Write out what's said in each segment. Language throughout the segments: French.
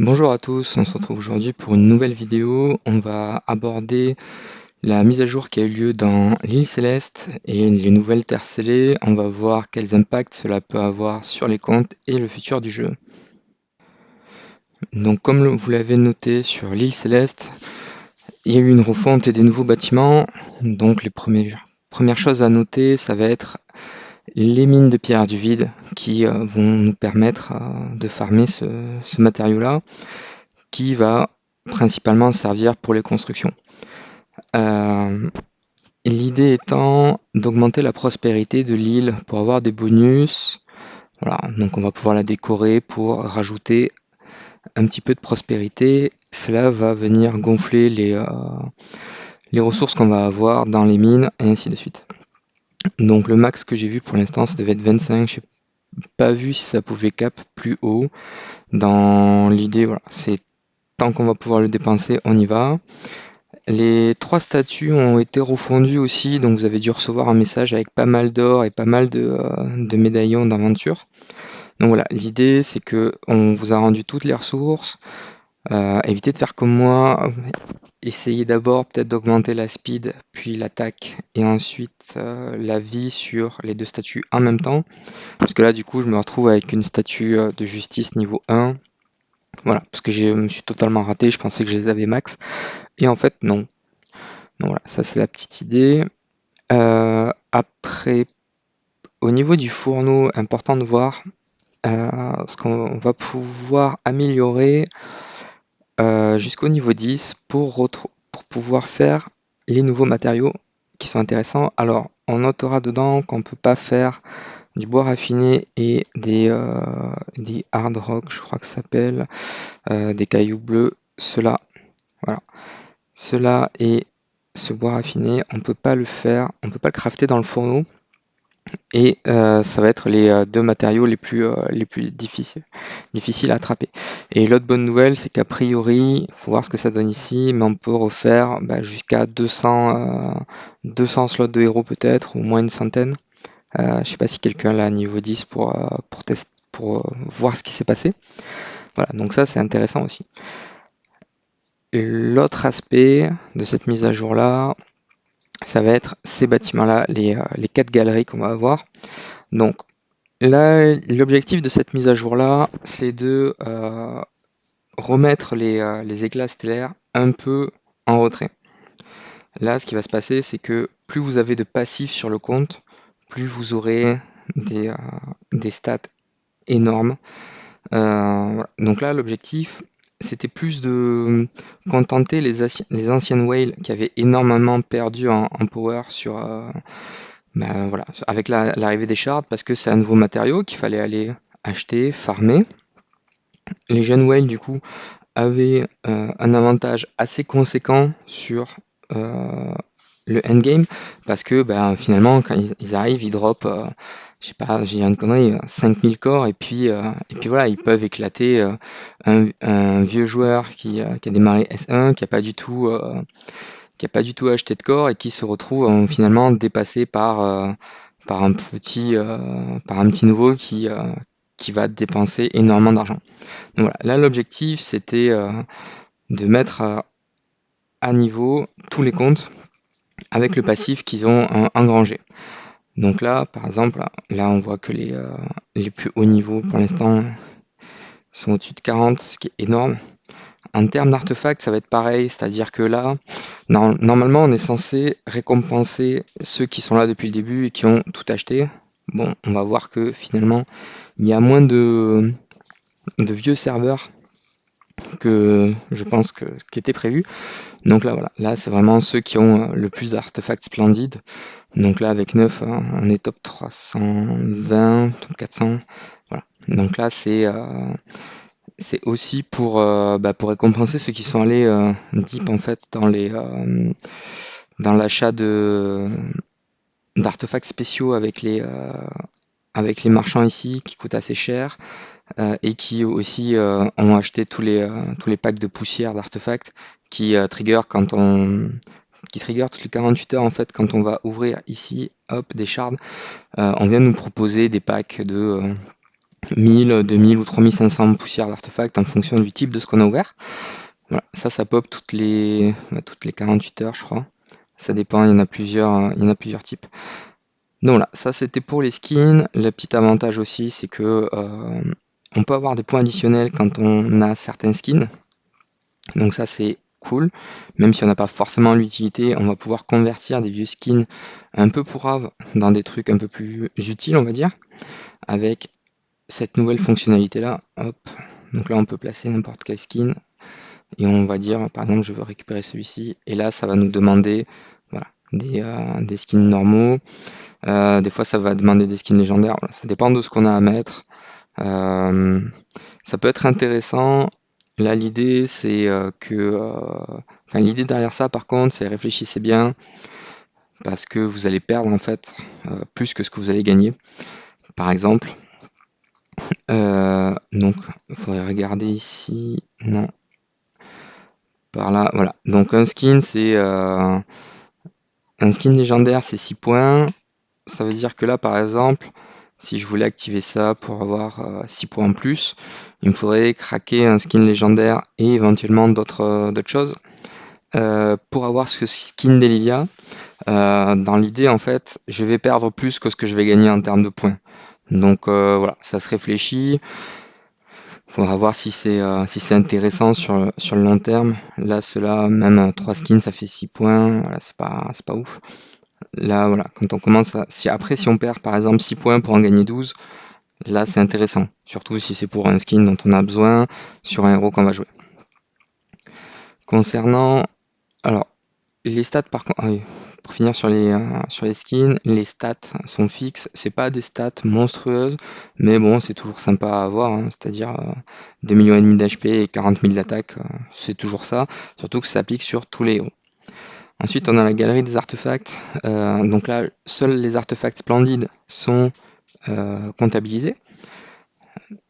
Bonjour à tous, on se retrouve aujourd'hui pour une nouvelle vidéo. On va aborder la mise à jour qui a eu lieu dans l'île Céleste et les nouvelles terres scellées. On va voir quels impacts cela peut avoir sur les comptes et le futur du jeu. Donc comme vous l'avez noté sur l'île Céleste, il y a eu une refonte et des nouveaux bâtiments. Donc les premières choses à noter, ça va être les mines de pierre du vide qui vont nous permettre de farmer ce matériau-là, qui va principalement servir pour les constructions. Euh, L'idée étant d'augmenter la prospérité de l'île pour avoir des bonus. Voilà, donc on va pouvoir la décorer pour rajouter un petit peu de prospérité. Cela va venir gonfler les ressources qu'on va avoir dans les mines et ainsi de suite. Donc le max que j'ai vu pour l'instant, ça devait être 25. Je n'ai pas vu si ça pouvait cap plus haut. Dans l'idée, voilà, c'est tant qu'on va pouvoir le dépenser, on y va. Les 3 statues ont été refondues aussi, donc vous avez dû recevoir un message avec pas mal d'or et pas mal de médaillons d'aventure. Donc voilà, l'idée c'est que on vous a rendu toutes les ressources. Évitez de faire comme moi, essayez d'abord peut-être d'augmenter la speed, puis l'attaque, et ensuite la vie sur les 2 statues en même temps. Parce que là du coup je me retrouve avec une statue de justice niveau 1. Voilà, parce que je me suis totalement raté, je pensais que je les avais max. Et en fait non. Donc voilà, ça c'est la petite idée. Après, au niveau du fourneau, important de voir ce qu'on va pouvoir améliorer jusqu'au niveau 10 pour pouvoir faire les nouveaux matériaux qui sont intéressants. Alors, on notera dedans qu'on ne peut pas faire du bois raffiné et des hard rock, je crois que ça s'appelle, des cailloux bleus. Voilà. Cela et ce bois raffiné, on ne peut pas le faire, on ne peut pas le crafter dans le fourneau. Et ça va être les 2 matériaux les plus difficiles à attraper. Et l'autre bonne nouvelle, c'est qu'a priori, il faut voir ce que ça donne ici, mais on peut refaire jusqu'à 200 slots de héros peut-être, au moins une centaine. Je sais pas si quelqu'un l'a à niveau 10 pour voir ce qui s'est passé. Voilà, donc ça c'est intéressant aussi. L'autre aspect de cette mise à jour-là, ça va être ces bâtiments-là, les 4 galeries qu'on va avoir. Donc là, l'objectif de cette mise à jour-là, c'est de remettre les éclats stellaires un peu en retrait. Là, ce qui va se passer, c'est que plus vous avez de passifs sur le compte, plus vous aurez des stats énormes. Voilà. Donc là, l'objectif, c'était plus de contenter les anciennes whales qui avaient énormément perdu en power voilà, avec l'arrivée des shards, parce que c'est un nouveau matériau qu'il fallait aller acheter, farmer. Les jeunes whales, du coup, avaient un avantage assez conséquent sur le endgame, parce que finalement, quand ils arrivent, ils drop, je sais pas, j'ai une connerie, 5000 corps, et puis voilà, ils peuvent éclater un vieux joueur qui a démarré S1, qui a pas du tout acheté de corps et qui se retrouve finalement dépassé par par un petit nouveau qui va dépenser énormément d'argent. Donc voilà, là l'objectif c'était de mettre à niveau tous les comptes avec le passif qu'ils ont engrangé. Donc là, par exemple, là on voit que les plus hauts niveaux pour l'instant sont au-dessus de 40, ce qui est énorme. En termes d'artefacts, ça va être pareil, c'est-à-dire que là, normalement, on est censé récompenser ceux qui sont là depuis le début et qui ont tout acheté. Bon, on va voir que finalement, il y a moins de vieux serveurs que je pense qui était prévu. Donc là, voilà, là, c'est vraiment ceux qui ont le plus d'artefacts splendides. Donc là, avec 9, on est top 320, top 400. Voilà. Donc là, c'est aussi pour récompenser ceux qui sont allés deep en fait dans l'achat d'artefacts spéciaux avec les marchands ici qui coûtent assez cher et qui aussi ont acheté tous les packs de poussière d'artefacts qui trigger qui trigger toutes les 48 heures en fait quand on va ouvrir ici hop des shards. On vient nous proposer des packs 1000, 2000 ou 3500 poussières d'artefacts en fonction du type de ce qu'on a ouvert. Voilà, ça pop toutes les 48 heures, je crois. Ça dépend, il y en a plusieurs types. Donc voilà, ça c'était pour les skins. Le petit avantage aussi, c'est que on peut avoir des points additionnels quand on a certains skins. Donc ça c'est cool. Même si on n'a pas forcément l'utilité, on va pouvoir convertir des vieux skins un peu pourraves dans des trucs un peu plus utiles, on va dire, avec cette nouvelle fonctionnalité là. Hop. Donc là on peut placer n'importe quel skin et on va dire par exemple je veux récupérer celui-ci et là ça va nous demander voilà, des skins normaux. Des fois ça va demander des skins légendaires, voilà, ça dépend de ce qu'on a à mettre. Euh, Ça peut être intéressant. Là l'idée c'est enfin, l'idée derrière ça par contre c'est réfléchissez bien parce que vous allez perdre en fait plus que ce que vous allez gagner. Par exemple, donc il faudrait regarder ici, non, par là, voilà. Donc un skin légendaire, c'est 6 points. Ça veut dire que là, par exemple, si je voulais activer ça pour avoir 6 points en plus, il me faudrait craquer un skin légendaire et éventuellement d'autres choses. Pour avoir ce skin d'Elilia, dans l'idée, en fait, je vais perdre plus que ce que je vais gagner en termes de points. Donc voilà, ça se réfléchit. Faudra voir si c'est intéressant sur le long terme. Là, cela, même 3 skins, ça fait 6 points. Voilà, c'est pas ouf. Là, voilà, quand on commence à. Si on perd par exemple 6 points pour en gagner 12, là c'est intéressant. Surtout si c'est pour un skin dont on a besoin sur un héros qu'on va jouer. Concernant. Alors, les stats par contre. Ah oui, pour finir sur les skins, les stats sont fixes. C'est pas des stats monstrueuses, mais bon, c'est toujours sympa à avoir, hein. C'est-à-dire 2,5 millions d'HP et 40 000 d'attaque, c'est toujours ça. Surtout que ça s'applique sur tous les héros. Ensuite, on a la galerie des artefacts. Donc là, seuls les artefacts splendides sont comptabilisés.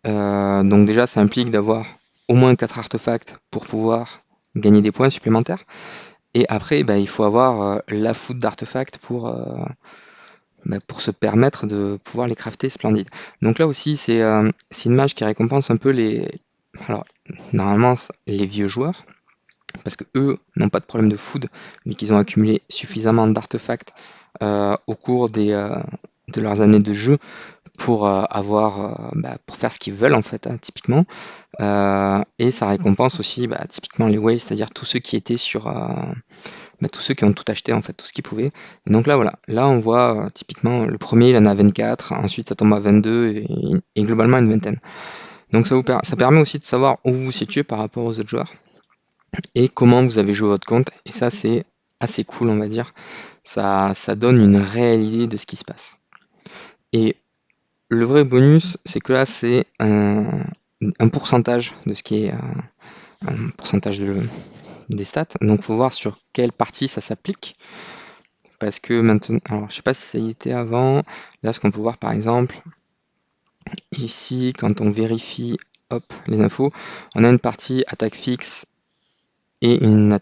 Donc déjà, ça implique d'avoir au moins 4 artefacts pour pouvoir gagner des points supplémentaires. Et après, bah, il faut avoir la foudre d'artefacts pour se permettre de pouvoir les crafter splendides. Donc là aussi, c'est une mage qui récompense un peu alors, normalement, les vieux joueurs, parce que eux n'ont pas de problème de food, mais qu'ils ont accumulé suffisamment d'artefacts au cours de leurs années de jeu pour pour faire ce qu'ils veulent en fait, hein, typiquement. Et ça récompense aussi typiquement les whales, c'est-à-dire tous ceux qui étaient tous ceux qui ont tout acheté en fait, tout ce qu'ils pouvaient. Et donc là voilà, là on voit typiquement le premier il en a 24, ensuite ça tombe à 22 et globalement une vingtaine. Donc ça permet aussi de savoir où vous vous situez par rapport aux autres joueurs et comment vous avez joué votre compte. Et ça, c'est assez cool, on va dire. Ça donne une réelle idée de ce qui se passe. Et le vrai bonus, c'est que là, c'est un pourcentage de ce qui est un pourcentage des stats. Donc, il faut voir sur quelle partie ça s'applique. Parce que maintenant, alors je sais pas si ça y était avant. Là, ce qu'on peut voir, par exemple, ici, quand on vérifie, hop, les infos, on a une partie attaque fixe et une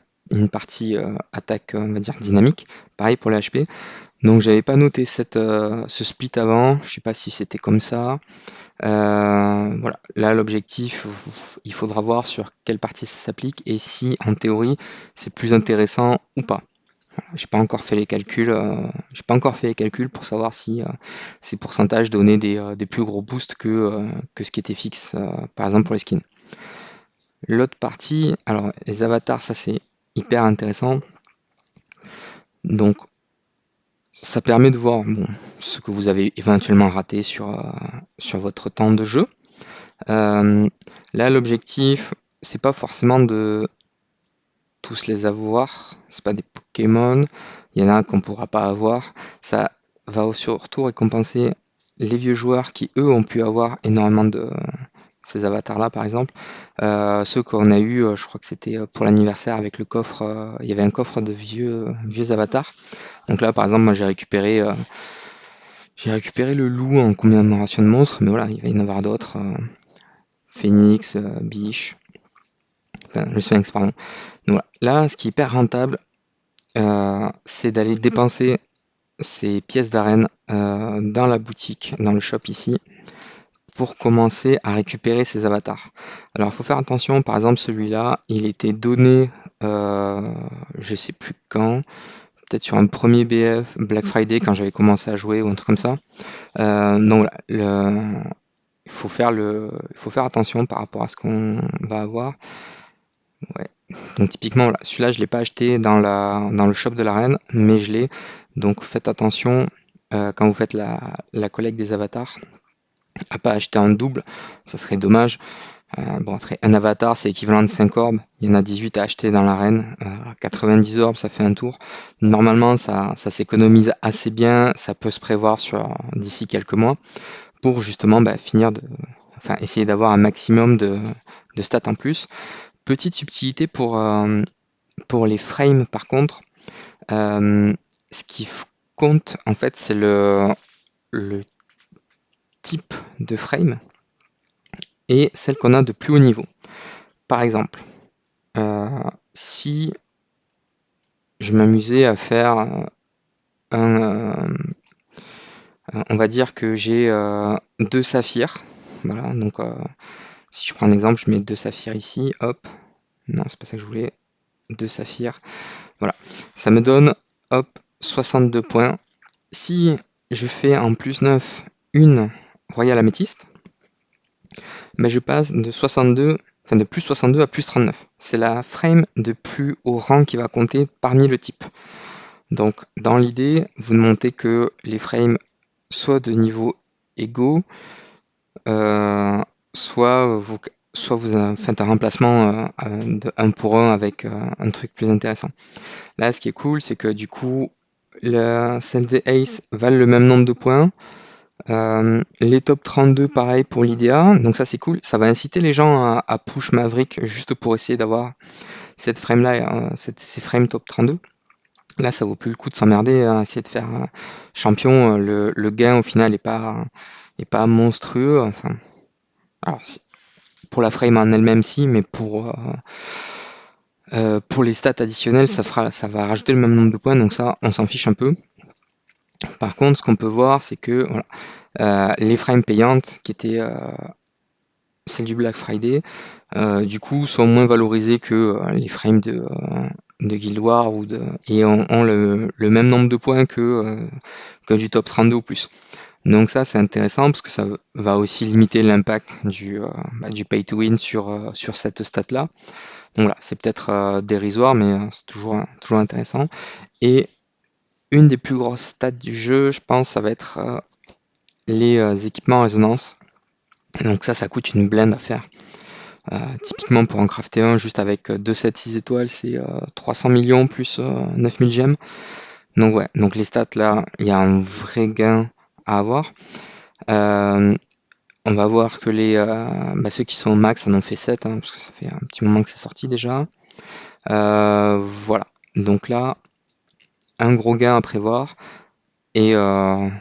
partie attaque, on va dire, dynamique. Pareil pour les HP. Donc j'avais pas noté ce split avant, je sais pas si c'était comme ça. Voilà, là l'objectif, il faudra voir sur quelle partie ça s'applique et si en théorie c'est plus intéressant ou pas. Voilà, j'ai pas encore fait les calculs pour savoir si ces pourcentages donnaient des plus gros boosts que ce qui était fixe, par exemple pour les skins. L'autre partie, alors les avatars, ça c'est hyper intéressant. Donc ça permet de voir ce que vous avez éventuellement raté sur votre temps de jeu. Là, l'objectif, c'est pas forcément de tous les avoir. C'est pas des Pokémon. Il y en a qu'on pourra pas avoir. Ça va surtout récompenser les vieux joueurs qui, eux, ont pu avoir énormément de ces avatars-là, par exemple. Ceux qu'on a eu, je crois que c'était pour l'anniversaire avec le coffre. Il y avait un coffre de vieux avatars. Donc là, par exemple, moi, j'ai récupéré le loup en commémoration de monstres, mais voilà, il va y en avoir d'autres. Phoenix, Biche, enfin, le Sphinx, pardon. Donc voilà. Là, ce qui est hyper rentable, c'est d'aller dépenser ces pièces d'arène dans la boutique, dans le shop ici, pour commencer à récupérer ces avatars. Alors il faut faire attention, par exemple celui-là, il était donné, je sais plus quand, peut-être sur un premier BF, Black Friday, quand j'avais commencé à jouer ou un truc comme ça. Donc voilà, il faut faire attention par rapport à ce qu'on va avoir. Ouais. Donc typiquement, voilà, celui-là, je ne l'ai pas acheté dans le shop de l'arène, mais je l'ai. Donc faites attention quand vous faites la collecte des avatars, à pas acheter en double, ça serait dommage. Bon, après, un avatar, c'est équivalent de 5 orbes. Il y en a 18 à acheter dans l'arène. 90 orbes, ça fait un tour. Normalement, ça s'économise assez bien. Ça peut se prévoir d'ici quelques mois pour justement enfin, essayer d'avoir un maximum de stats en plus. Petite subtilité pour les frames, par contre. Ce qui compte, en fait, c'est le type de frame et celle qu'on a de plus haut niveau. Par exemple, si je m'amusais à faire on va dire que j'ai 2 saphirs. Voilà, donc si je prends un exemple, je mets 2 saphirs ici, hop. Non, c'est pas ça que je voulais. 2 saphirs. Voilà, ça me donne, hop, 62 points. Si je fais en plus 9 une royale améthyste, ben je passe de 62, enfin de plus 62 à plus 39. C'est la frame de plus haut rang qui va compter parmi le type. Donc dans l'idée, vous ne montez que les frames soit de niveau égaux, soit vous faites un remplacement de 1 pour 1 avec un truc plus intéressant. Là, ce qui est cool, c'est que du coup, celle des Ace valent le même nombre de points. Les top 32, pareil pour l'IDEA. Donc ça, c'est cool. Ça va inciter les gens à push Maverick juste pour essayer d'avoir cette frame-là, ces frames top 32. Là, ça vaut plus le coup de s'emmerder à essayer de faire champion. Le gain, au final, est pas monstrueux. Enfin, alors, pour la frame en elle-même, si, mais pour les stats additionnelles, ça va rajouter le même nombre de points. Donc ça, on s'en fiche un peu. Par contre, ce qu'on peut voir, c'est que voilà, les frames payantes, qui étaient celles du Black Friday, du coup, sont moins valorisées que les frames de Guild Wars et ont le même nombre de points que du top 32 ou plus. Donc ça, c'est intéressant parce que ça va aussi limiter l'impact du pay to win sur cette stat-là. Donc voilà, c'est peut-être dérisoire, mais c'est toujours intéressant. Et une des plus grosses stats du jeu, je pense, ça va être les équipements en résonance. Donc ça coûte une blinde à faire. Typiquement pour en crafter un, juste avec 2 sets 6 étoiles, c'est 300 millions plus 9000 gemmes. Donc ouais, donc les stats là, il y a un vrai gain à avoir. On va voir que ceux qui sont au max en ont fait 7, hein, parce que ça fait un petit moment que c'est sorti déjà. Voilà, donc là, un gros gain à prévoir. Et alors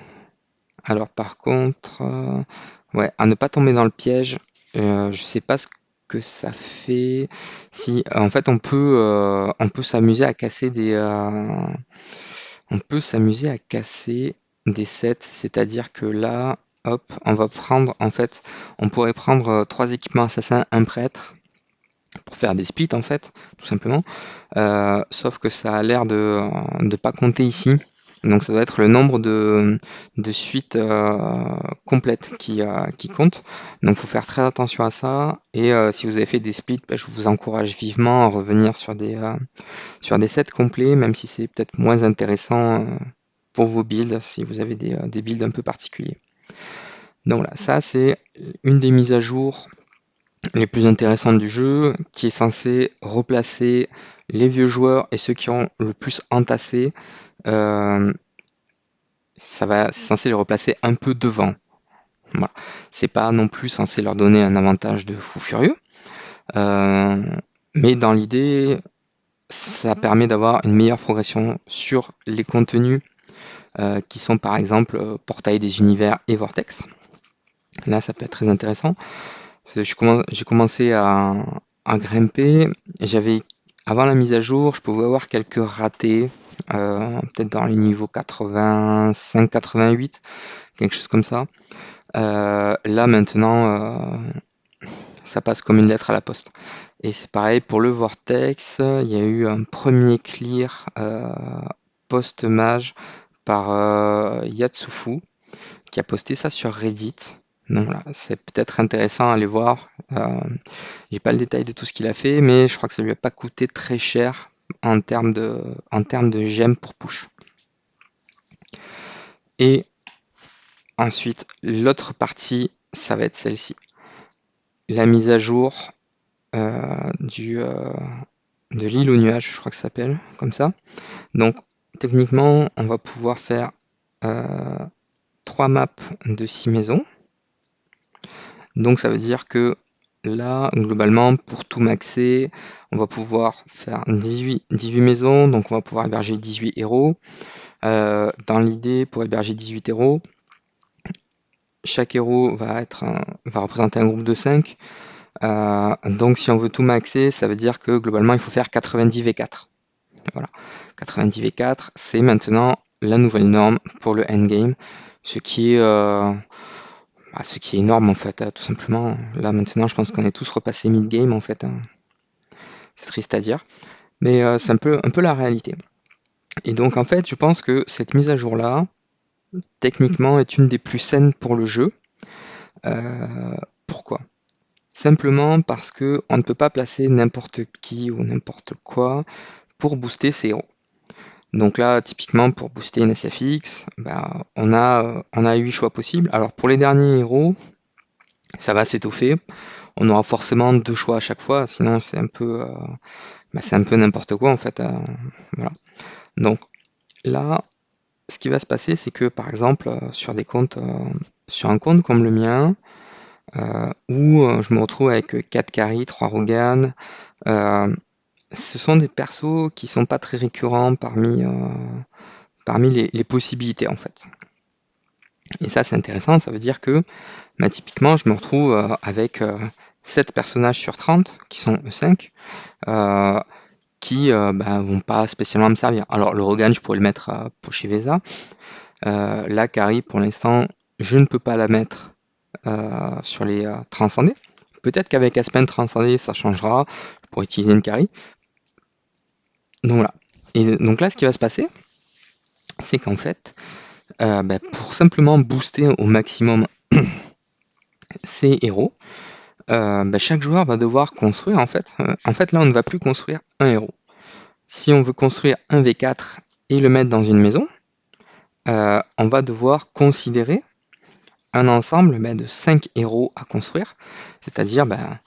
par contre, ouais, à ne pas tomber dans le piège, je sais pas ce que ça fait. Si, en fait, on peut s'amuser à casser des sets, c'est-à-dire que là, hop, on pourrait prendre 3 équipements assassins, un prêtre, pour faire des splits en fait, tout simplement. Sauf que ça a l'air de ne pas compter ici. Donc ça doit être le nombre de suites complètes qui compte. Donc il faut faire très attention à ça. Et si vous avez fait des splits, je vous encourage vivement à revenir sur des sets complets, même si c'est peut-être moins intéressant pour vos builds, si vous avez des builds un peu particuliers. Donc voilà, ça c'est une des mises à jour les plus intéressantes du jeu, qui est censé replacer les vieux joueurs et ceux qui ont le plus entassé. C'est censé les replacer un peu devant. Voilà. C'est pas non plus censé leur donner un avantage de fou furieux, mais dans l'idée, ça permet d'avoir une meilleure progression sur les contenus qui sont par exemple Portail des Univers et Vortex. Là, ça peut être très intéressant. J'ai commencé à grimper. Avant la mise à jour, je pouvais avoir quelques ratés, peut-être dans les niveaux 85-88, quelque chose comme ça. Là maintenant, ça passe comme une lettre à la poste. Et c'est pareil pour le Vortex, il y a eu un premier clear post-mage par Yatsufu qui a posté ça sur Reddit. Donc voilà, c'est peut-être intéressant à aller voir. J'ai pas le détail de tout ce qu'il a fait, mais je crois que ça lui a pas coûté très cher en termes de gemmes pour push. Et ensuite, l'autre partie, ça va être celle-ci. La mise à jour de l'île au nuage, je crois que ça s'appelle comme ça. Donc techniquement, on va pouvoir faire 3 maps de 6 maisons. Donc ça veut dire que là, globalement, pour tout maxer, on va pouvoir faire 18 maisons, donc on va pouvoir héberger 18 héros. Dans l'idée, pour héberger 18 héros, chaque héros va représenter un groupe de 5. Donc si on veut tout maxer, ça veut dire que globalement, il faut faire 90 V4. Voilà. 90 V4, c'est maintenant la nouvelle norme pour le endgame, ce qui est énorme en fait, tout simplement. Là maintenant, je pense qu'on est tous repassés mid-game en fait, hein. C'est triste à dire, mais c'est un peu la réalité. Et donc en fait, je pense que cette mise à jour-là, techniquement, est une des plus saines pour le jeu. Pourquoi? Simplement parce que on ne peut pas placer n'importe qui ou n'importe quoi pour booster ses héros. Donc là, typiquement, pour booster une SFX, bah, on a 8 choix possibles. Alors pour les derniers héros, ça va s'étoffer. On aura forcément 2 choix à chaque fois, sinon c'est un peu n'importe quoi en fait. Voilà. Donc là, ce qui va se passer, c'est que par exemple, sur des comptes, sur un compte comme le mien, où je me retrouve avec 4 carry, 3 Rogan, ce sont des persos qui sont pas très récurrents parmi les possibilités en fait. Et ça c'est intéressant, ça veut dire que bah, typiquement je me retrouve avec 7 personnages sur 30 qui sont E5 qui bah, vont pas spécialement me servir. Alors le Rogan je pourrais le mettre pour chez Vesa. La Carry pour l'instant je ne peux pas la mettre sur les transcendés. Peut-être qu'avec Aspen transcendé ça changera pour utiliser une Carry. Donc voilà. Et donc là ce qui va se passer c'est qu'en fait bah, pour simplement booster au maximum ces héros, bah, chaque joueur va devoir construire en fait. En fait, là, on ne va plus construire un héros. Si on veut construire un V4 et le mettre dans une maison, on va devoir considérer un ensemble bah, de 5 héros à construire, c'est-à-dire bah,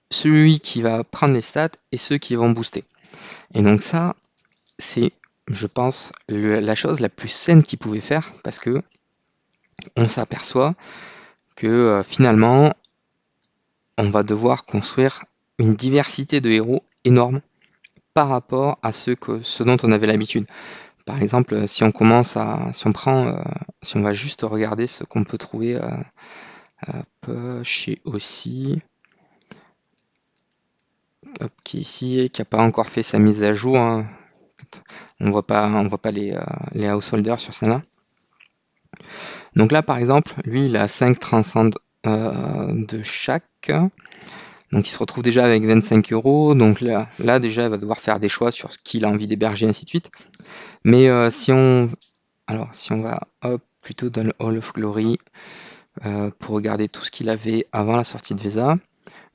celui qui va prendre les stats et ceux qui vont booster. Et donc ça, c'est, je pense, la chose la plus saine qu'ils pouvaient faire, parce que on s'aperçoit que finalement, on va devoir construire une diversité de héros énorme par rapport à ce dont on avait l'habitude. Par exemple, si on commence à, si on prend, si on va juste regarder ce qu'on peut trouver chez aussi, qui est ici, qui n'a pas encore fait sa mise à jour, hein. On voit pas les householders sur celle-là. Donc là, par exemple, lui, il a 5 transcends de chaque. Donc il se retrouve déjà avec 25 euros. Donc là déjà, il va devoir faire des choix sur qui il a envie d'héberger, ainsi de suite. Mais si on va plutôt dans le Hall of Glory pour regarder tout ce qu'il avait avant la sortie de Vesa.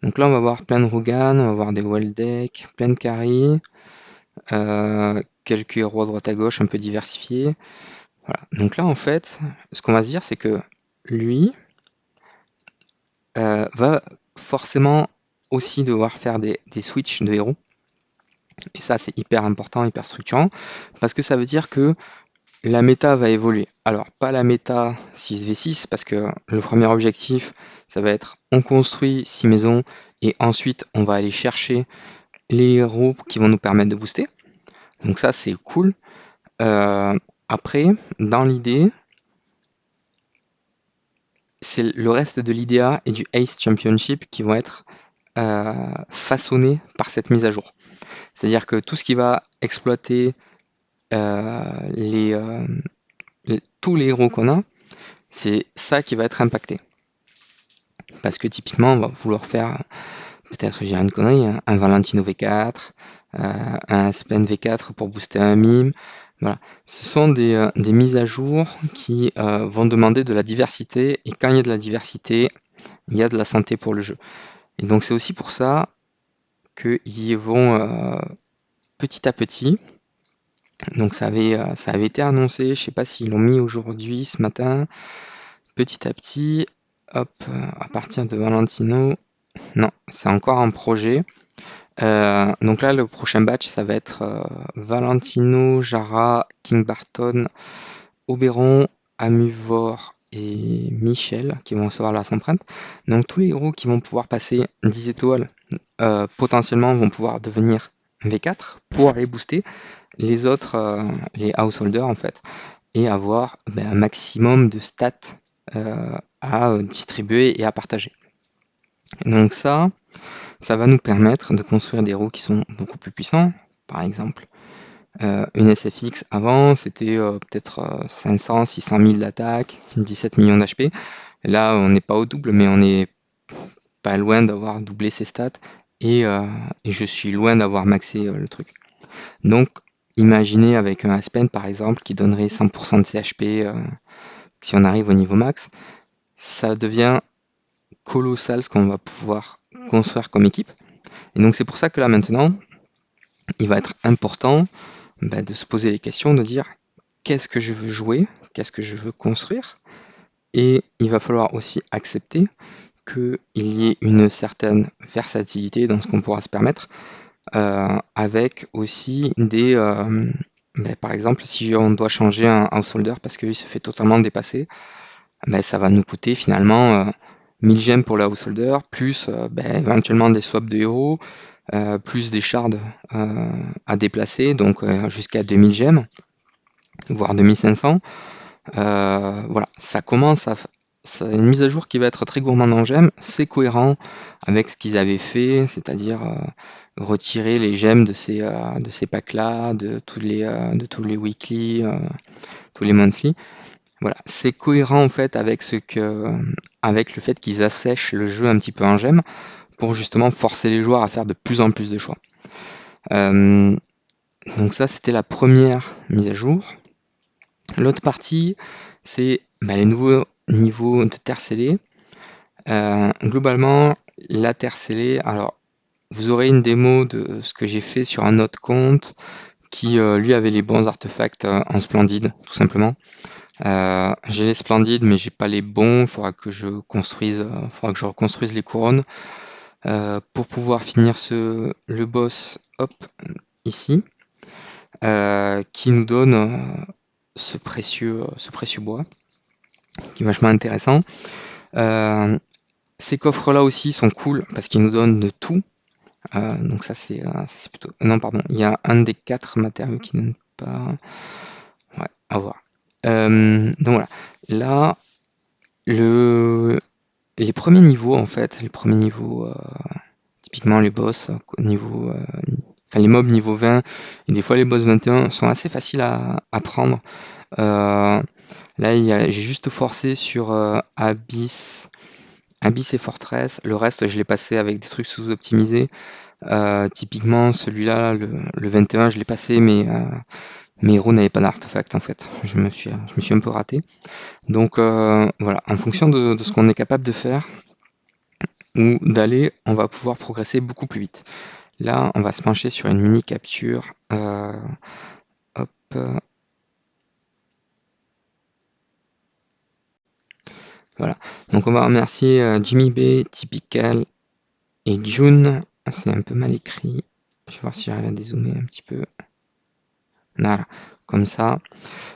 Donc là, on va voir plein de Rogan, on va voir des Weldeck, plein de carry, quelques héros à droite à gauche un peu diversifiés. Voilà. Donc là, en fait, ce qu'on va se dire, c'est que lui va forcément aussi devoir faire des switches de héros. Et ça, c'est hyper important, hyper structurant, parce que ça veut dire que la méta va évoluer. Alors, pas la méta 6v6, parce que le premier objectif, ça va être on construit 6 maisons, et ensuite on va aller chercher les héros qui vont nous permettre de booster. Donc ça, c'est cool. Après, dans l'idée, c'est le reste de l'IDA et du Ace Championship qui vont être façonnés par cette mise à jour. C'est-à-dire que tout ce qui va exploiter tous les héros qu'on a, c'est ça qui va être impacté. Parce que typiquement, on va vouloir faire, peut-être, je dirais une connerie, un Valentino V4, un Aspen V4 pour booster un mime. Voilà. Ce sont des mises à jour qui vont demander de la diversité, et quand il y a de la diversité, il y a de la santé pour le jeu. Et donc c'est aussi pour ça qu'ils vont petit à petit. Donc ça avait été annoncé, je sais pas s'ils l'ont mis aujourd'hui, ce matin. Petit à petit, hop, à partir de Valentino, non, c'est encore un projet. Donc là, le prochain batch, ça va être Valentino, Jara, King Barton, Oberon, Amuvor et Michel qui vont recevoir leurs empreintes. Donc tous les héros qui vont pouvoir passer 10 étoiles, potentiellement vont pouvoir devenir V4 pour aller booster les autres, les householders en fait, et avoir un maximum de stats à distribuer et à partager. Donc ça va nous permettre de construire des héros qui sont beaucoup plus puissants. Par exemple, une SFX avant, c'était peut-être 500, 600 000 d'attaque, 17 millions d'HP. Là, on n'est pas au double, mais on est pas loin d'avoir doublé ses stats. Et je suis loin d'avoir maxé le truc. Donc, imaginez avec un Aspen, par exemple, qui donnerait 100% de CHP si on arrive au niveau max. Ça devient colossal ce qu'on va pouvoir construire comme équipe. Et donc, c'est pour ça que là, maintenant, il va être important de se poser les questions, de dire qu'est-ce que je veux jouer, qu'est-ce que je veux construire, et il va falloir aussi accepter qu'il y ait une certaine versatilité dans ce qu'on pourra se permettre, avec aussi par exemple, si on doit changer un householder parce qu'il se fait totalement dépasser, ça va nous coûter finalement 1000 gemmes pour le householder, plus éventuellement des swaps de héros, plus des shards à déplacer, donc jusqu'à 2000 gemmes, voire 2500. Voilà, ça commence à... C'est une mise à jour qui va être très gourmande en gemmes, c'est cohérent avec ce qu'ils avaient fait, c'est-à-dire retirer les gemmes de ces packs-là, de tous les weekly, tous les monthly. Voilà, c'est cohérent en fait avec le fait qu'ils assèchent le jeu un petit peu en gemmes pour justement forcer les joueurs à faire de plus en plus de choix. Donc ça, c'était la première mise à jour. L'autre partie, c'est les nouveaux niveaux de terre scellée. Globalement, la terre scellée, alors vous aurez une démo de ce que j'ai fait sur un autre compte qui lui avait les bons artefacts en splendide, tout simplement. J'ai les splendides, mais j'ai pas les bons. Il faudra que je reconstruise les couronnes pour pouvoir finir le boss, hop, ici, qui nous donne ce précieux bois, qui est vachement intéressant. Ces coffres-là aussi sont cool parce qu'ils nous donnent de tout. Donc ça c'est plutôt... Non, pardon, il y a un des 4 matériaux qui n'est pas... Ouais, à voir. Donc voilà. Là, les premiers niveaux, en fait, typiquement les boss, les mobs niveau 20, et des fois les boss 21, sont assez faciles à prendre. Là, j'ai juste forcé sur Abyss et Fortress. Le reste, je l'ai passé avec des trucs sous-optimisés. Typiquement, celui-là, le 21, je l'ai passé, mais mes héros n'avaient pas d'artefact, en fait. Je me suis un peu raté. Donc voilà, en fonction de ce qu'on est capable de faire ou d'aller, on va pouvoir progresser beaucoup plus vite. Là, on va se pencher sur une mini capture. Hop. Voilà. Donc on va remercier Jimmy B, Typical et June. C'est un peu mal écrit. Je vais voir si j'arrive à dézoomer un petit peu. Voilà, comme ça.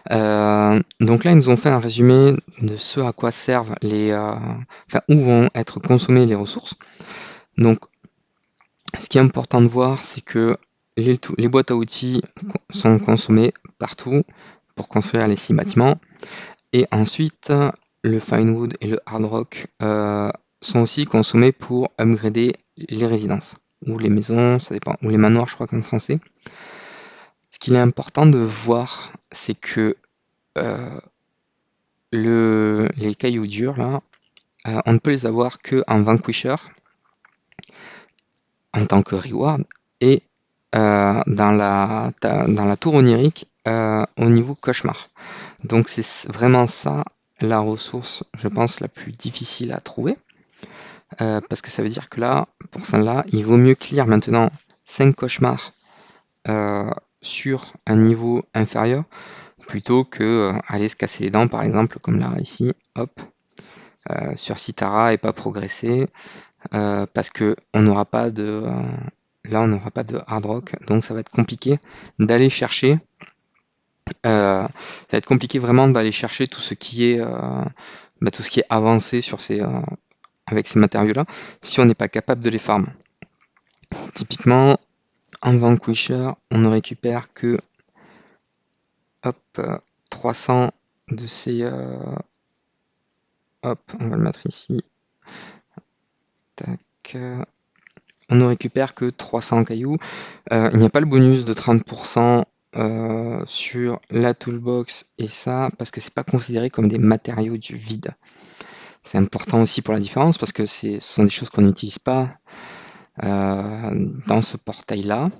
Donc là, ils nous ont fait un résumé de ce à quoi servent où vont être consommées les ressources. Donc, ce qui est important de voir, c'est que les boîtes à outils sont consommées partout pour construire les 6 bâtiments. Et ensuite, le Finewood et le Hard Rock sont aussi consommés pour upgrader les résidences. Ou les maisons, ça dépend. Ou les manoirs, je crois qu'en français. Ce qu'il est important de voir, c'est que les cailloux durs, là, on ne peut les avoir que en Vanquisher en tant que reward et dans la tour onirique au niveau cauchemar. Donc c'est vraiment ça la ressource, je pense, la plus difficile à trouver. Parce que ça veut dire que là, pour celle-là, il vaut mieux clear maintenant 5 cauchemars sur un niveau inférieur plutôt que aller se casser les dents, par exemple, comme là, ici, hop, sur Citara et pas progresser, parce que on n'aura pas de... là, on n'aura pas de hard rock, donc ça va être compliqué d'aller chercher. Ça va être compliqué vraiment d'aller chercher tout ce qui est, tout ce qui est avancé sur avec ces matériaux-là, si on n'est pas capable de les farm. Typiquement, en Vanquisher, on ne récupère que hop, 300 de ces... hop, on va le mettre ici. Tac. On ne récupère que 300 cailloux. Il n'y a pas le bonus de 30% sur la toolbox et ça, parce que c'est pas considéré comme des matériaux du vide. C'est important aussi pour la différence parce que ce sont des choses qu'on n'utilise pas dans ce portail-là.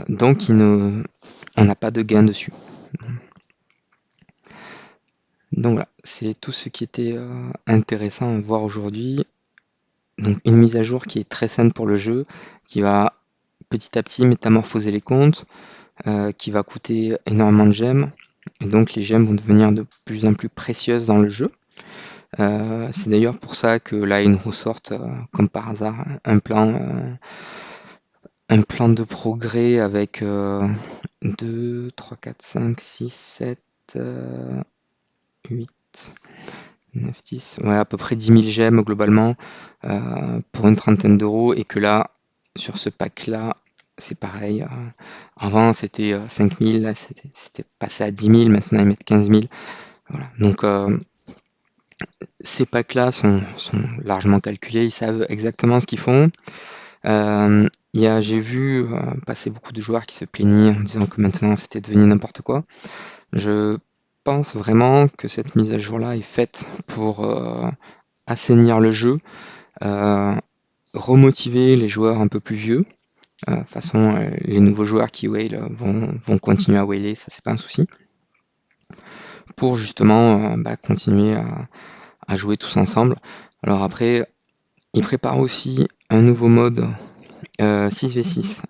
Donc on n'a pas de gain dessus. Donc voilà, c'est tout ce qui était intéressant à voir aujourd'hui. Donc une mise à jour qui est très saine pour le jeu, qui va petit à petit métamorphoser les comptes, qui va coûter énormément de gemmes. Et donc les gemmes vont devenir de plus en plus précieuses dans le jeu. C'est d'ailleurs pour ça que là ils nous ressortent, comme par hasard, un plan de progrès avec 2, 3, 4, 5, 6, 7, 8, 9, 10, ouais, à peu près 10 000 gemmes globalement pour une trentaine d'euros. Et que là, sur ce pack-là, c'est pareil. Avant, c'était 5 000, là, c'était passé à 10 000, maintenant ils mettent 15 000. Voilà. Donc, ces packs-là sont largement calculés, ils savent exactement ce qu'ils font. J'ai vu passer beaucoup de joueurs qui se plaignaient en disant que maintenant c'était devenu n'importe quoi. Je pense vraiment que cette mise à jour-là est faite pour assainir le jeu, remotiver les joueurs un peu plus vieux. De toute façon, les nouveaux joueurs qui whale vont continuer à whaler, ça c'est pas un souci. Pour justement continuer à jouer tous ensemble. Alors après, ils préparent aussi un nouveau mode 6v6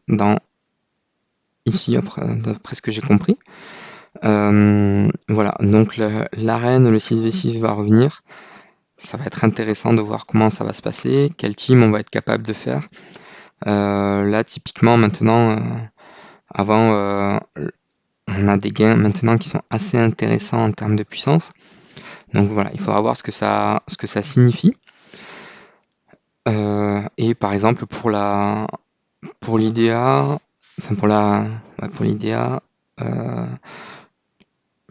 ici, d'après ce que j'ai compris. Voilà, donc l'arène, le 6v6 va revenir. Ça va être intéressant de voir comment ça va se passer, quel team on va être capable de faire. Là, typiquement, maintenant, avant, on a des gains maintenant qui sont assez intéressants en termes de puissance. Donc voilà, il faudra voir ce que ça signifie. Et par exemple, pour l'IDA,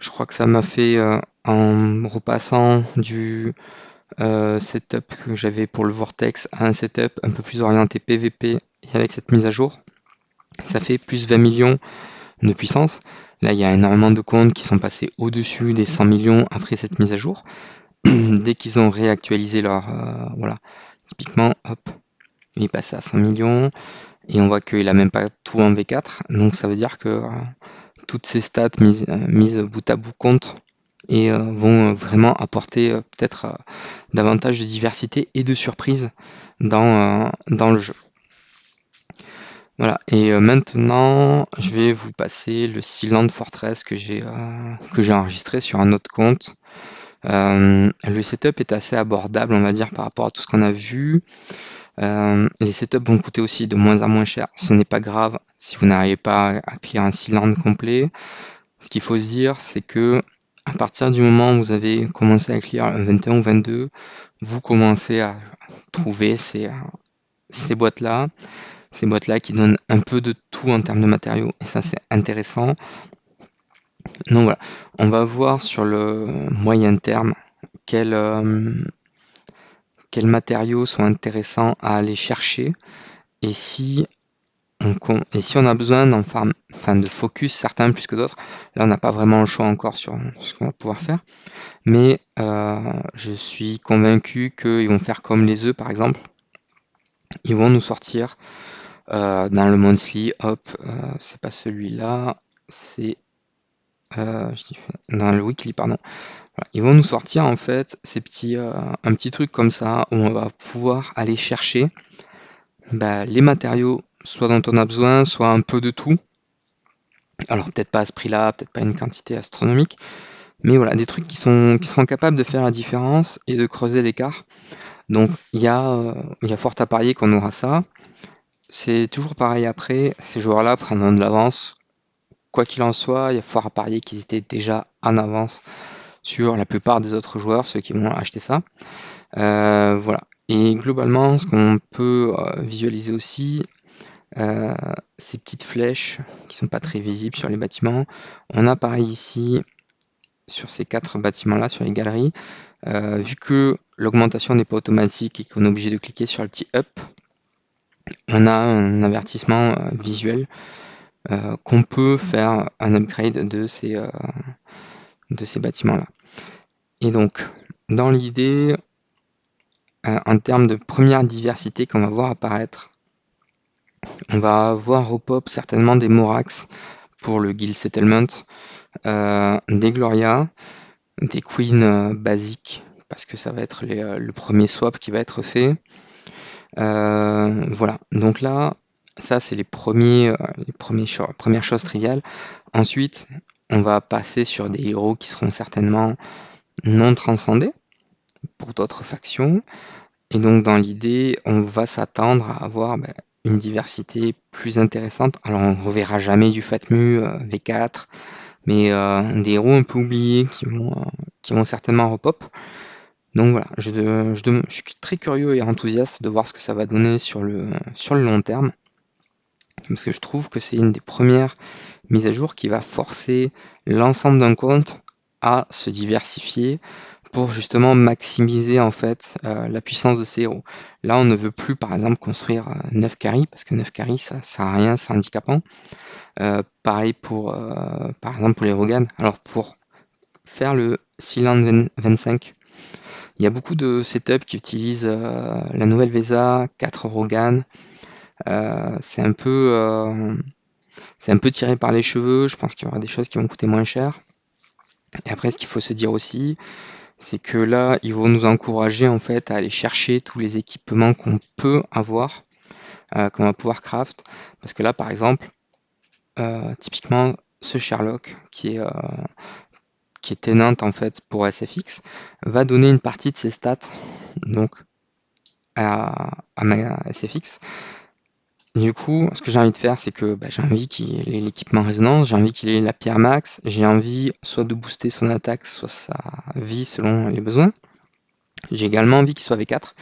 je crois que ça m'a fait, en repassant du setup que j'avais pour le Vortex à un setup un peu plus orienté PVP, et avec cette mise à jour, ça fait plus 20 millions de puissance. Là, il y a énormément de comptes qui sont passés au-dessus des 100 millions après cette mise à jour. Dès qu'ils ont réactualisé leur... voilà, typiquement, hop, il est passé à 100 millions, et on voit qu'il a même pas tout en V4, donc ça veut dire que toutes ces stats mises bout à bout comptent et vont vraiment apporter peut-être davantage de diversité et de surprise dans le jeu. Voilà, et maintenant je vais vous passer le Sealand Fortress que j'ai enregistré sur un autre compte. Le setup est assez abordable, on va dire, par rapport à tout ce qu'on a vu. Les setups vont coûter aussi de moins en moins cher, ce n'est pas grave si vous n'arrivez pas à clear un Sealand complet. Ce qu'il faut se dire, c'est que à partir du moment où vous avez commencé à clear un 21 ou 22, vous commencez à trouver ces boîtes-là. Ces boîtes-là qui donnent un peu de tout en termes de matériaux. Et ça, c'est intéressant. Donc voilà, on va voir sur le moyen terme quels matériaux sont intéressants à aller chercher. Et si Et si on a besoin de focus certains plus que d'autres, là on n'a pas vraiment le choix encore sur ce qu'on va pouvoir faire. Mais je suis convaincu qu'ils vont faire comme les œufs par exemple. Ils vont nous sortir dans le monthly, hop, c'est pas celui-là, c'est dans le weekly, pardon. Voilà. Ils vont nous sortir en fait ces petits, un petit truc comme ça où on va pouvoir aller chercher les matériaux, soit dont on a besoin, soit un peu de tout. Alors peut-être pas à ce prix-là, peut-être pas une quantité astronomique, mais voilà, des trucs qui seront capables de faire la différence et de creuser l'écart. Donc il y a fort à parier qu'on aura ça. C'est toujours pareil après, ces joueurs-là prendront de l'avance. Quoi qu'il en soit, il y a fort à parier qu'ils étaient déjà en avance sur la plupart des autres joueurs, ceux qui vont acheter ça. Voilà. Et globalement, ce qu'on peut visualiser aussi, ces petites flèches qui sont pas très visibles sur les bâtiments. On a pareil ici sur ces 4 bâtiments-là, sur les galeries. Vu que l'augmentation n'est pas automatique et qu'on est obligé de cliquer sur le petit up, on a un avertissement visuel qu'on peut faire un upgrade de ces bâtiments-là. Et donc, dans l'idée, en termes de première diversité qu'on va voir apparaître, on va voir au pop certainement des Morax pour le Guild Settlement, des Gloria, des Queens basiques, parce que ça va être le premier swap qui va être fait. Voilà, donc là, ça c'est premières choses triviales. Ensuite, on va passer sur des héros qui seront certainement non transcendés pour d'autres factions. Et donc dans l'idée, on va s'attendre à avoir une diversité plus intéressante. Alors on ne reverra jamais du Fatmu V4, mais des héros un peu oubliés qui vont certainement repop. Donc voilà, je suis très curieux et enthousiaste de voir ce que ça va donner sur le long terme. Parce que je trouve que c'est une des premières mises à jour qui va forcer l'ensemble d'un compte à se diversifier pour justement maximiser en fait la puissance de ces héros. Là, on ne veut plus par exemple construire 9 carry parce que 9 carry ça sert à rien, c'est handicapant. Pareil par exemple pour les Rogan. Alors pour faire le Sealand 25, il y a beaucoup de setups qui utilisent la nouvelle VESA, 4 Rogan. C'est un peu tiré par les cheveux. Je pense qu'il y aura des choses qui vont coûter moins cher. Et après, ce qu'il faut se dire aussi, c'est que là, ils vont nous encourager en fait à aller chercher tous les équipements qu'on peut avoir, qu'on va pouvoir craft. Parce que là, par exemple, typiquement, ce Sherlock qui est tenant en fait pour SFX va donner une partie de ses stats donc à ma SFX. Du coup, ce que j'ai envie de faire, c'est que j'ai envie qu'il ait l'équipement résonance, j'ai envie qu'il ait la pierre max, j'ai envie soit de booster son attaque, soit sa vie selon les besoins. J'ai également envie qu'il soit V4.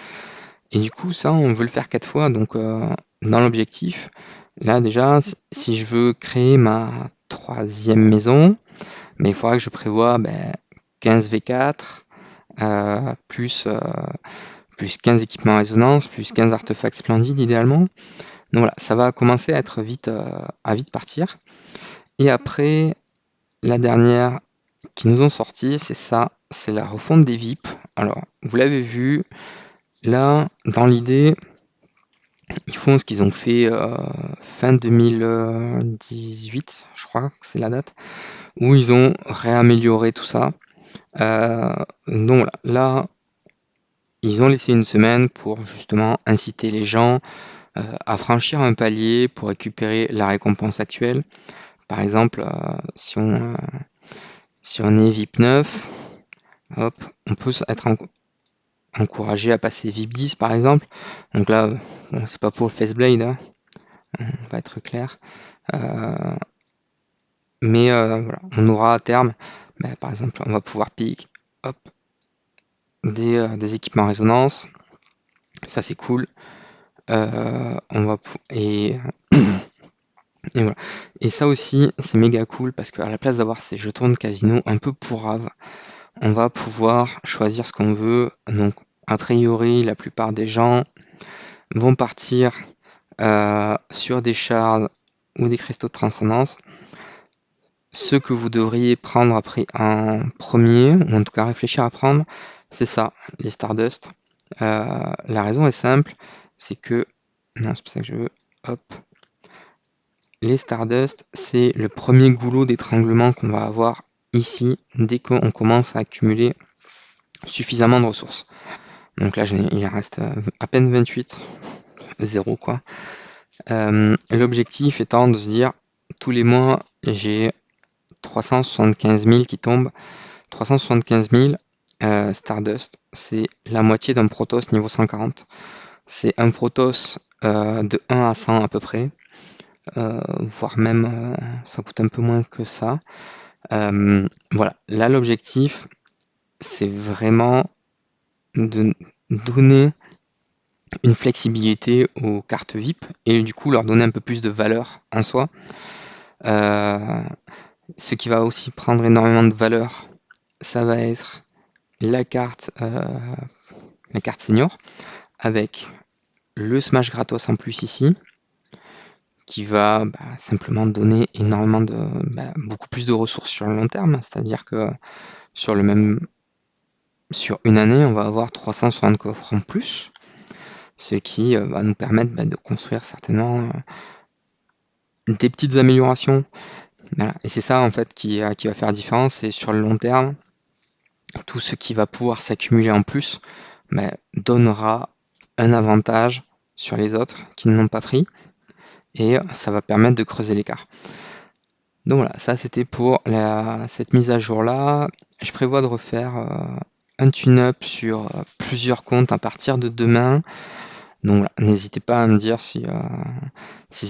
Et du coup, ça, on veut le faire 4 fois. Donc, dans l'objectif, là déjà, si je veux créer ma 3e maison, mais il faudra que je prévoie 15 V4, plus 15 équipements résonance, plus 15 artefacts splendides idéalement. Donc voilà, ça va commencer à être à vite partir. Et après, la dernière qui nous ont sorti, c'est ça, c'est la refonte des VIP. Alors, vous l'avez vu, là, dans l'idée, ils font ce qu'ils ont fait fin 2018, je crois que c'est la date, où ils ont réamélioré tout ça. Donc là, ils ont laissé une semaine pour justement inciter les gens à franchir un palier pour récupérer la récompense actuelle. Par exemple, si on est VIP 9, hop, on peut être encouragé à passer VIP 10 par exemple. Donc là, bon, c'est pas pour le Faceblade, hein, on va être clair. Mais voilà, on aura à terme, par exemple, on va pouvoir pick hop, des équipements résonance. Ça c'est cool. On va et voilà. Et ça aussi, c'est méga cool parce qu'à la place d'avoir ces jetons de casino un peu pourraves, on va pouvoir choisir ce qu'on veut. Donc, a priori, la plupart des gens vont partir sur des shards ou des cristaux de transcendance, ce que vous devriez prendre après en premier, ou en tout cas réfléchir à prendre, c'est ça, les Stardust. La raison est simple, c'est que... Non, c'est pas ça que je veux. Hop. Les Stardust, c'est le premier goulot d'étranglement qu'on va avoir ici, dès qu'on commence à accumuler suffisamment de ressources. Donc là, il reste à peine 28, 0 quoi. L'objectif étant de se dire, tous les mois, j'ai 375 000 qui tombent. 375 000 Stardust, c'est la moitié d'un Protoss niveau 140. C'est un Protoss de 1 à 100 à peu près, voire même ça coûte un peu moins que ça. Voilà, là l'objectif, c'est vraiment de donner une flexibilité aux cartes VIP et du coup leur donner un peu plus de valeur en soi. Ce qui va aussi prendre énormément de valeur, ça va être la carte senior avec le smash gratos en plus ici qui va simplement donner énormément de beaucoup plus de ressources sur le long terme, c'est-à-dire que sur une année on va avoir 360 coffres en plus, ce qui va nous permettre de construire certainement des petites améliorations. Voilà. Et c'est ça en fait qui va faire la différence, et sur le long terme tout ce qui va pouvoir s'accumuler en plus donnera un avantage sur les autres qui ne l'ont pas pris, et ça va permettre de creuser l'écart. Donc voilà, ça c'était pour cette mise à jour là. Je prévois de refaire un tune-up sur plusieurs comptes à partir de demain. Donc voilà, n'hésitez pas à me dire si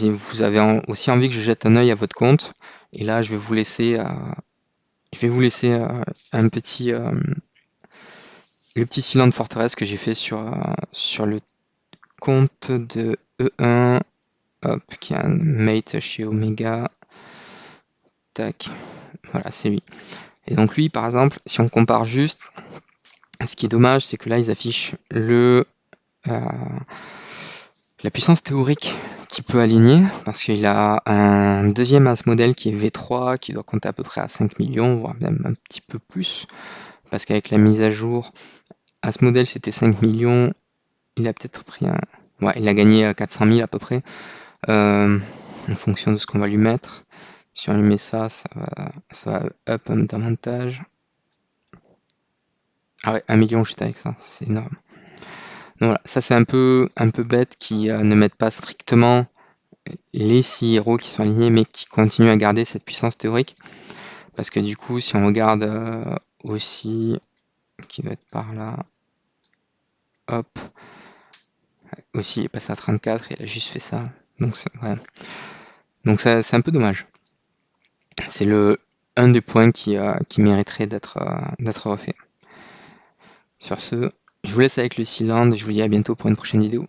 vous avez aussi envie que je jette un œil à votre compte. Et là je vais vous laisser un petit le petit cylindre de forteresse que j'ai fait sur le compte de E1, hop, qui a un mate chez Omega. Tac, voilà, c'est lui. Et donc lui, par exemple, si on compare juste, ce qui est dommage, c'est que là, ils affichent la puissance théorique qu'il peut aligner, parce qu'il a un deuxième as modèle qui est V3, qui doit compter à peu près à 5 millions, voire même un petit peu plus, parce qu'avec la mise à jour, as modèle c'était 5 millions, il a peut-être pris un... Ouais, il a gagné 400 000 à peu près, en fonction de ce qu'on va lui mettre. Si on lui met ça, ça va up davantage. Ah ouais, 1 million juste avec ça, c'est énorme. Donc voilà, ça c'est un peu bête qui ne mettent pas strictement les 6 héros qui sont alignés, mais qui continuent à garder cette puissance théorique. Parce que du coup, si on regarde aussi, qui doit être par là, hop, aussi il est passé à 34, il a juste fait ça. Donc voilà. Donc c'est un peu dommage. C'est un des points qui mériterait d'être refait. Sur ce, je vous laisse avec le cylindre, je vous dis à bientôt pour une prochaine vidéo.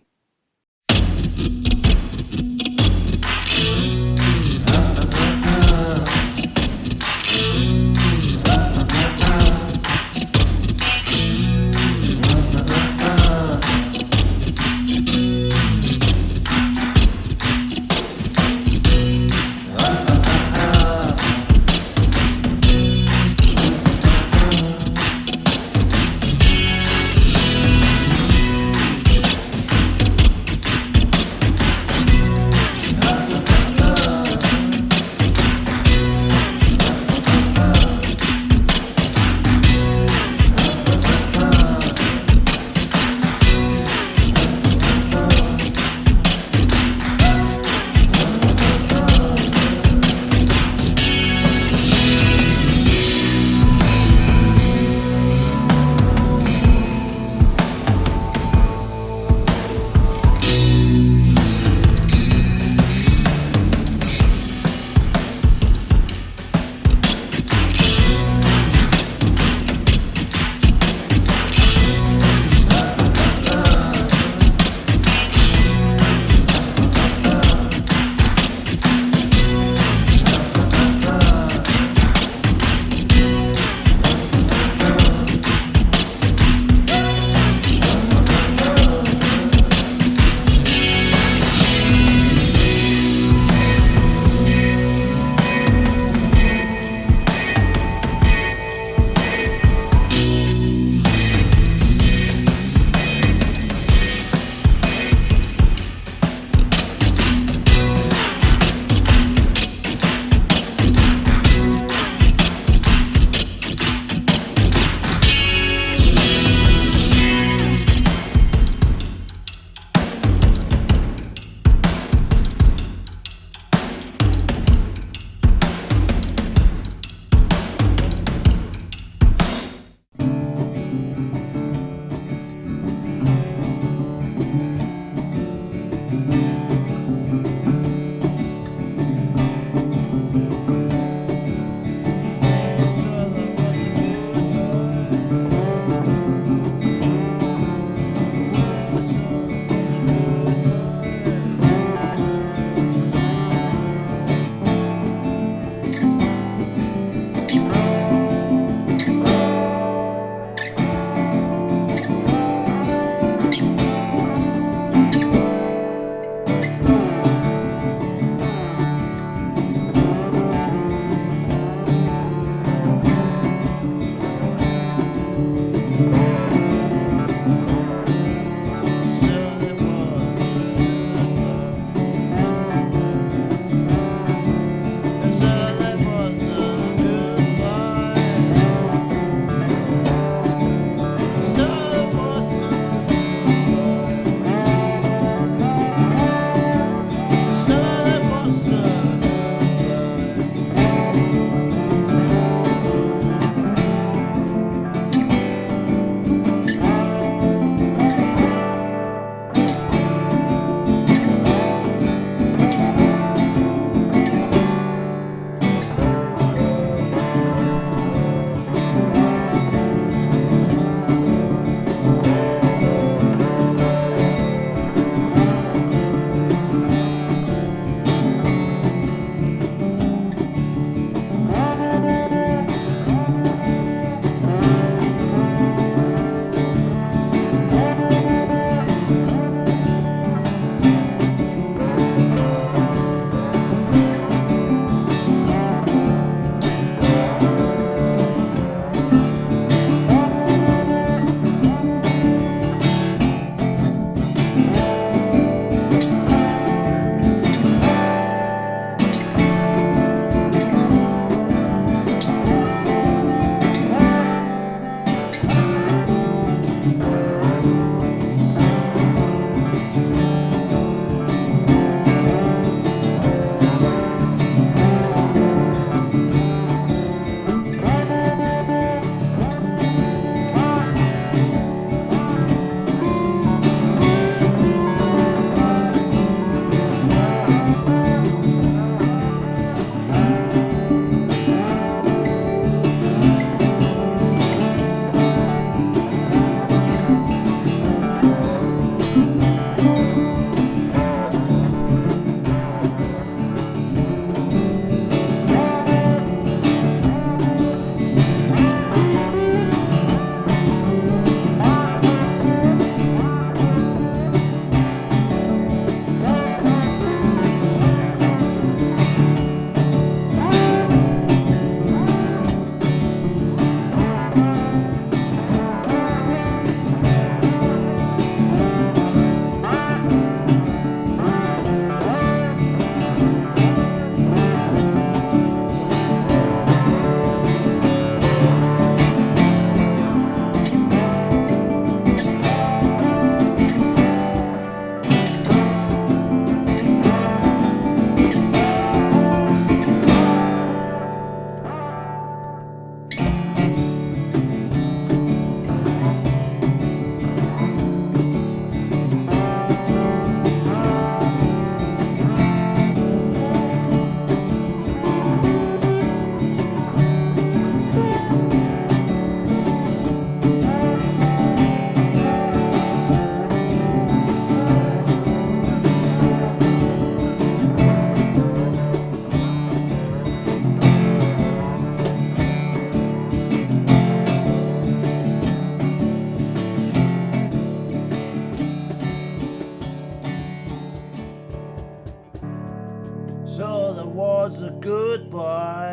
boy.